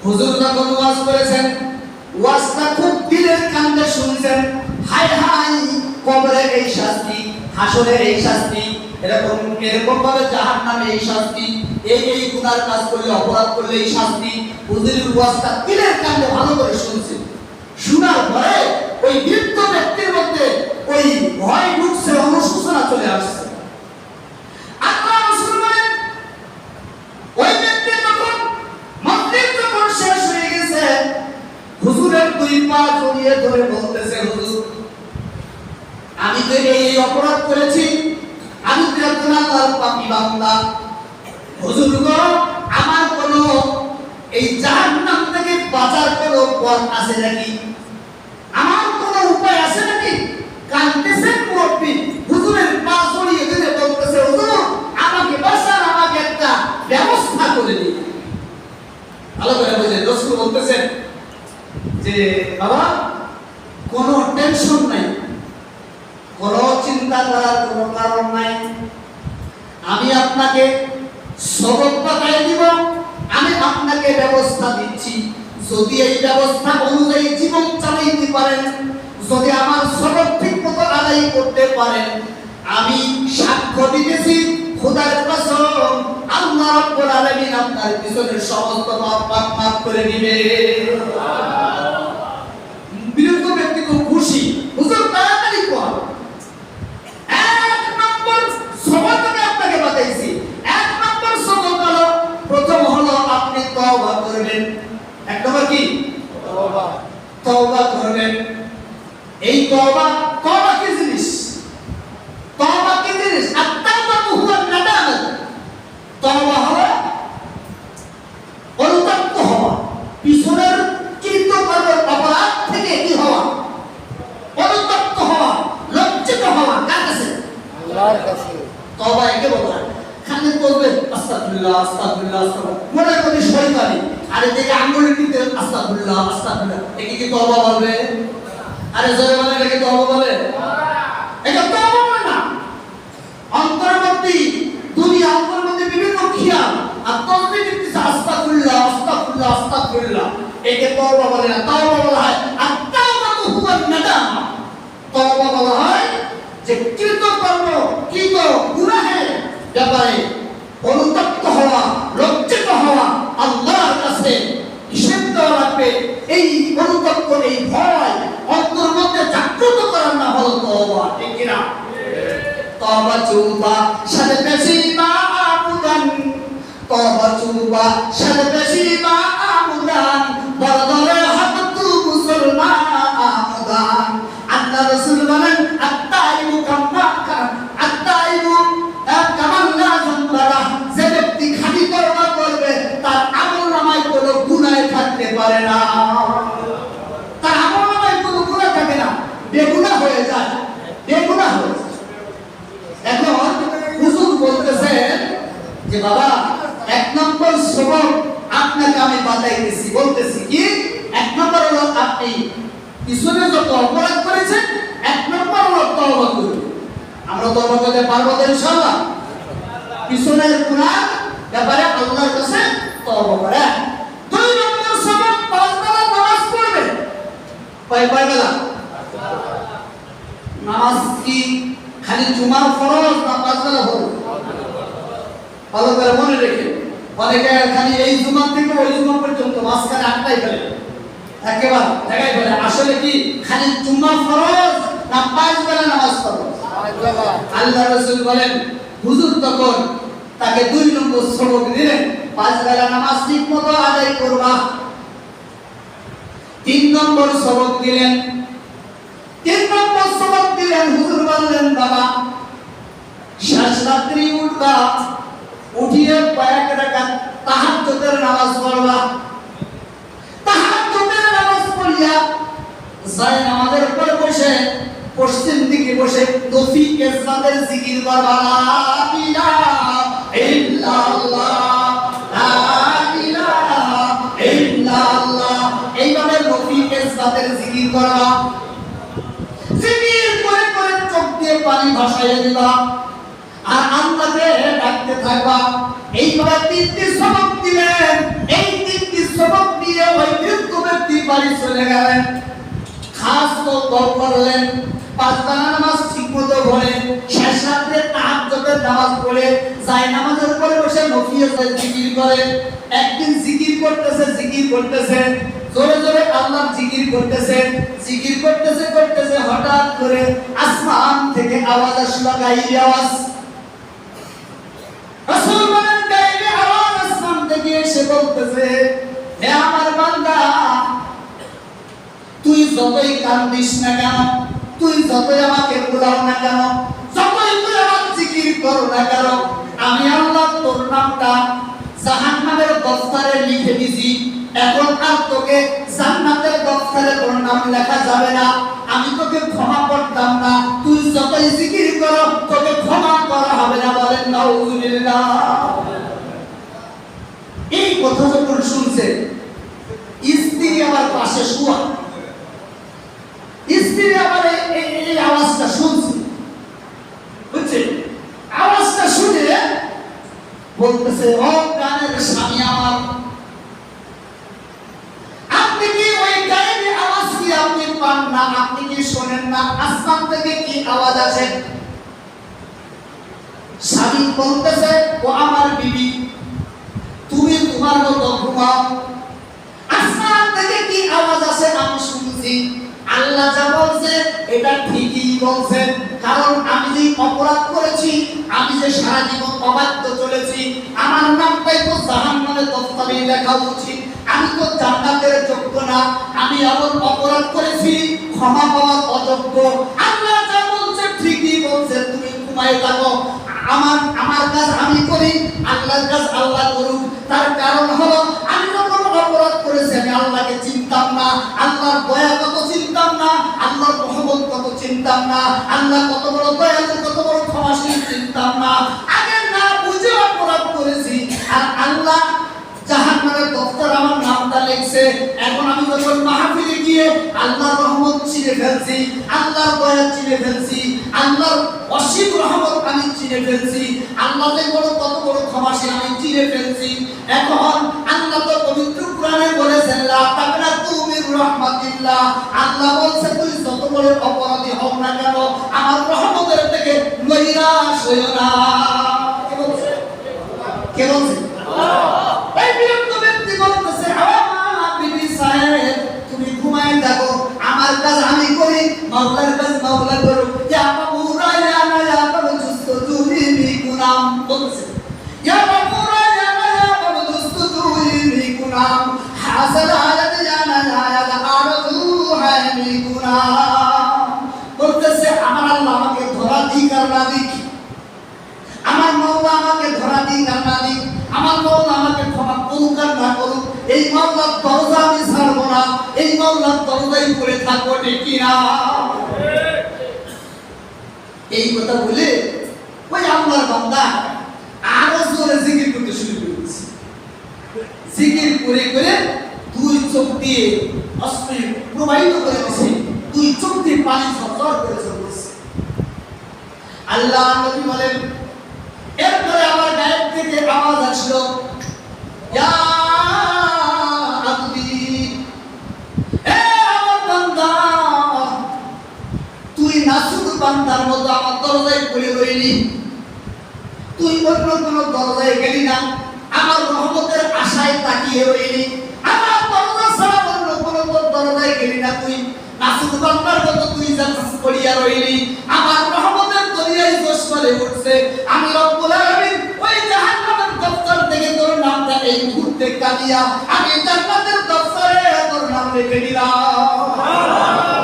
হুজুর যখন ওয়াজ করেছেন, ওয়াজটা খুব দিলের কান্দে শুনছেন। হায় হায়, কবরে এই শাস্তি, হাসরে এই শাস্তি, এরকম ভাবে জাহান্নামে এই শাস্তি, এই গুনার কাজ করলে, অপরাধ করলে এই শাস্তি। হুজুরের ওয়াজটা দিলের কান্দে ভালো করে শুনছেন। শোনার পরে ওই বৃদ্ধ ব্যক্তির মধ্যে ওই ভয় ঢুকছে, অনুশোচনা চলে আসছে। আল্লাহ রাসূল বলেন, ওই ব্যক্তি যখন মাগরিব যখন শেষ হয়ে গেছে, হুজুরের দুই পা জড়িয়ে ধরে বলতেছে, হুজুর আমি তো এই অপরাধ করেছি, আমি তো একজন আল্লাহর পাপী বান্দা। হুজুর গো, আমার কোনো এই জাহান্নাম থেকে বাঁচার কোনো পথ আছে নাকি? আমার কোনো উপায় আছে নাকি? কাঁদতেছেন মুরব্বি, হুজুরের পা জড়িয়ে ধরে বলতেছে, হুজুর আমাকে বাঁচান, আমাকে একটা ব্যবস্থা করে দিন। ভালো করে বুঝেন, রাসূল বলতেছেন যে বাবা কোনো টেনশন নাই, কোনো চিন্তা করার কোনো কারণ নাই, আমি আপনাকে সবক বাতায় দিব, আমি আপনাকে ব্যবস্থা দিচ্ছি। যদি এই ব্যবস্থা অনুযায়ী জীবন চালাইতে পারেন, যদি আমার সবক ঠিক মতো আদায় করতে পারেন, আমি সাক্ষ্য দিতেছি খোদার কসম, আল্লাহ রাব্বুল আলামিন আপনার পিছনের সমস্ত পাপ মাফ করে দিবে। বিরুদ্ধ ব্যক্তি খুব খুশি, হুজুর তাড়াতাড়ি কর। এক নম্বর সবক আমি আপনাকে বাতাইছি। এক নম্বর সবক হলো, প্রথম হলো আপনি তওবা করবেন। এক নম্বর কি? তওবা। তওবা করবেন। এই তওবা কি জিনিস? তওবা কি জিনিস? আত-তাওবাতু হুয়া নাদামাত। তওবা হলো অনুতপ্ত হওয়া, পিছনের কৃত কর্মের অপরাধ থেকে কি হওয়া? অনুতপ্ত হওয়া, লজ্জিত হওয়া। কার কাছে? আল্লাহর কাছে। তওবা একে বলা খালি বলবে আস্তাগফিরুল্লাহ আস্তাগফিরুল্লাহ আস্তাগফিরুল্লাহ, মনে করে শয়তানি, আরে দেখে আঙ্গুলের দিতে আস্তাগফিরুল্লাহ আস্তাগফিরুল্লাহ, একে কি তওবা বলবে? আরে জোরে বলে, এটাকে তওবা বলে? এটা তওবা বলে না। অন্তর্বর্তী দুনিয়া, অন্তর্বর্তী বিভিন্ন খেয়াল আর তসবিহ দিতে আস্তাগফিরুল্লাহ আস্তাগফিরুল্লাহ আস্তাগফিরুল্লাহ, একে তওবা বলে না। তওবা বলা হয় আত-তাওবাতু হুয়া নাদামা। তওবা বলা হয় যে কৃত কর্ম, কৃত গুনাহের ব্যাপারে অনুতপ্ত হওয়া, লজ্জিত হওয়া, আল্লাহর কাছে হিসেব দেওয়া লাগবে। এই অনুতপ্ত, এই ভয় অন্তর মধ্যে জাগ্রত করার নাম হলো তওবা। ঠিক কি না? তওবা চুবা সাথে বেশি মা'বুদান, তওবা চুবা সাথে বেশি মা'বুদান, বড়দরে হাততু মুসলমান আমদান। আল্লাহ রাসূল বলেন, আত-তাইবু কাম্মাকান, আত-তাইবু কামান্না যুনবারা। যে ব্যক্তি খালি তওবা করবে, তার আমলনামায় কোনো গুনাহ থাকতে পারে না। তার আমলনামায় কোনো গুনাহ থাকে না, বেগুনাহ হয়ে যায়, বেগুনাহ হয়ে যায়। এখন হুজুর বলতেছেন যে বাবা, এক নম্বর সবক আপনাকে আমি বাতাইতেছি, বলতেছি কি? এক নম্বর হলো আপনি পিছনে যত অপরাধ করেছেন, এক নম্বর হলো তওবা করুন। আমরা তওবা করতে পারবো তো ইনশাআল্লাহ? পিছনের গুনাহ ব্যাপারে আল্লাহর কাছে তওবা করে। দুই নম্বর সবক, পাঁচ বেলা নামাজ পড়বেন। কয় বেলা নামাজ? কি খালি জুমার ফরজ না পাঁচ বেলা ফরজ? ভালো করে মনে রেখে, অনেকে খালি এই জুমা থেকে ওই জুমা পর্যন্ত মাঝখানে আটটাই ফেলে, একেবারে জায়গায় ফেলে। আসলে কি খালি জুমা ফরজ না পাঁচ বেলা নামাজ ফরজ? আল্লাহ রাসূল বলেন, হুজুর তখন তাকে দুই নম্বর সবক দিলেন, পাঁচ বেলা নামাজ ঠিকমতো আদায় করবা। তিন নম্বর সবক দিলেন, হুজুর বললেন, বাবা শেষ রাত্রি উঠবা, উঠিয়ে কয়েক রাকাত তাহাজ্জুদের নামাজ পড়বা। তাহাজ্জুদের নামাজ পড়িয়া যায় নামাজের উপর বসে, পশ্চিম দিকে বসে নফি ইসলামের জিকির করবা, লা ইলাহা ইল্লাল্লাহ, লা ইলাহা ইল্লাল্লাহ। এইভাবে নফি ইসলামের জিকির করবা। জিকির করে করে চোখ দিয়ে পানি ভাসাইয়া দিবা আর আল্লাহকে ডাকতে থাকবা। এইভাবে তিনটি সবক দিলেন। এই তিনটি সবক দিয়ে আমল করলেন, 5 বেলা নামাজ ঠিকমতো পড়ে, শেষ রাতে তাহাজ্জুদের নামাজ পড়ে, যায় নামাজের পরে বসে নফিলে জিকির করে। একদিন জিকির করতেছে, জোরে জোরে আল্লাহর জিকির করতেছে, হঠাৎ করে আসমান থেকে আওয়াজ আসলো, গাইবি আওয়াজ। রাসূল বলেন, গাইবি আওয়াজ আসমান থেকে এসে বলতেছে, হে আমার বান্দা, তুই যতই কান্দিস না কেন, তুই যতই আমাকে বুলাও না কেন, যতই তুই আমার জিকির করো না কেন, আমি আল্লাহ তোর নামটা জাহান্নামের দফতরে লিখে দিয়েছি। এখন আর তোকে জান্নাতের দফতরে তোর নাম লেখা যাবে না, আমি তোকে ক্ষমা করতাম না। তুই যতই জিকির করো তোকে ক্ষমা করা হবে না। বলেন নাউযুবিল্লাহ। এই কথা যখন শুনছে, স্ত্রী আমার পাশে শুয়া, স্ত্রী আবার এই আওয়াজটা শুনছে, বুঝছে? আওয়াজটা শুনে বলতেছে, ও গানের স্বামী আমার, আপনি কি ওই গায়েবী আওয়াজ কি আপনি পান না? আপনি কি শোনেন না আসমান থেকে কি আওয়াজ আসে? স্বামী বলতেছে, ও আমার বিবি, তুমি তোমার মতো ঘুমাও, আসমান থেকে কি আওয়াজ আসে আমি শুনছি। আল্লাহ যা বলছে এটা ঠিকই বলছে, কারণ আমি যে অপরাধ করেছি, আমি যে সারা জীবন অবাধ্য চলেছি, আমার নামটাই তো জাহান্নামের দফতরে লেখা উচিত, আমি তো জান্নাতের যোগ্য না, আমি এমন অপরাধ করেছি, ক্ষমা পাওয়ার অযোগ্য। আল্লাহ যা বলছে ঠিকই বলছে, তুমি ঘুমায় থাকো, আমার কাজ আমি করি, আল্লাহর কাজ আল্লাহ করুক। তার কারণ হলো আমি যখন অপরাধ করেছি আমি আল্লাহকে চিনতাম না, আল্লাহর দয়া কত চিনতাম না, আল্লাহর রহমত কত চিনতাম না, আল্লাহ কত বড় দয়ালু, কত বড় ক্ষমাশীল চিনতাম না। আগে না বুঝে অপরাধ করেছি, আর আল্লাহ জাহান্নামের দফতর আমার নামটা লিখছে। এখন আমি যখন মাহফিলে গিয়ে আল্লাহর রহমত চিনে ফেলছি, আল্লাহর দয়া চিনে ফেলছি, আল্লাহর অসীম রহমত আমি চিনে ফেলছি, আল্লাহ যে বড় কত বড় ক্ষমাশীল আমি চিনে ফেলছি। এখন আল্লাহ তো পবিত্র কোরআনে বলেছেন, লা তাকনাতু মির রাহমাতিল্লাহ, আল্লাহ বলছে তুই যত বড় অপরাধী হও না কেন, আমার রহমতের থেকে নৈরাশ হইও না। কে বলছে? কে বলছে? এই বিরক্ত ব্যক্তি বলতেছে, আমার বিবি সাহেব তুমি ঘুমায় থাকো, আমার কাজ আমি করি, মাওলার কাজ মাওলা করো। ইয়া বাবুরা ইয়া না ইয়া বাবু দুস্তুজুনি বিকুনাম বলছে, ইয়া বাবুরা ইয়া না ইয়া বাবু দুস্তুজুনি বিকুনাম হাসাল আলাদ ইয়া না ইয়া আরদু হায় বিকুনাম বলতেছে, আমার আল্লাহ আমাকে ধরা দিক আর না দিক, আমার মাওলা আমাকে ধরা দিক আর না দিক, আমার মাওলা আমাকে ক্ষমা করুক আর না করুক, এই মাওলার দরজা আমি ছাড়বো না, এই মাওলার দরজায় পড়ে থাকবো, ঠিক কিনা? এই কথা বলে ওই আল্লাহর বান্দা আরো জোরে জিকির করতে শুরু করেছে। জিকির করে করে দুই চোখ দিয়ে অশ্রু প্রবাহিত করে দিয়েছে, দুই চোখ দিয়ে পানি ঝরঝর করে চলতেছে। আল্লাহ নবী বলেন, এরপরে আমার গায়েব থেকে আওয়াজ আসলো, ইয়া আব্দি, হে আমার বান্দা, তুই নাসুর বান্দার মতো আমার দরজায় পড়ে রইলি, তুই অন্য কোনো দরজায় গেলি না, আমার রহমতের আশায় তাকিয়ে রইলি, আমার দরজা ছাড়া অন্য কোনো দরজায় গেলি না, তুই নাসুর বান্দার মতো তুই জান্নাত করিয়া রইলি, আমার রহমতের দরিয়ায় জোশ করে উঠছে, আমি রব্বুল আলামিন ওই জাহান্নামের দফতর থেকে তোর নামটা এই মুহূর্তে কাটিয়া আমি জান্নাতের দফতরে তোর নাম লিখে দিলাম।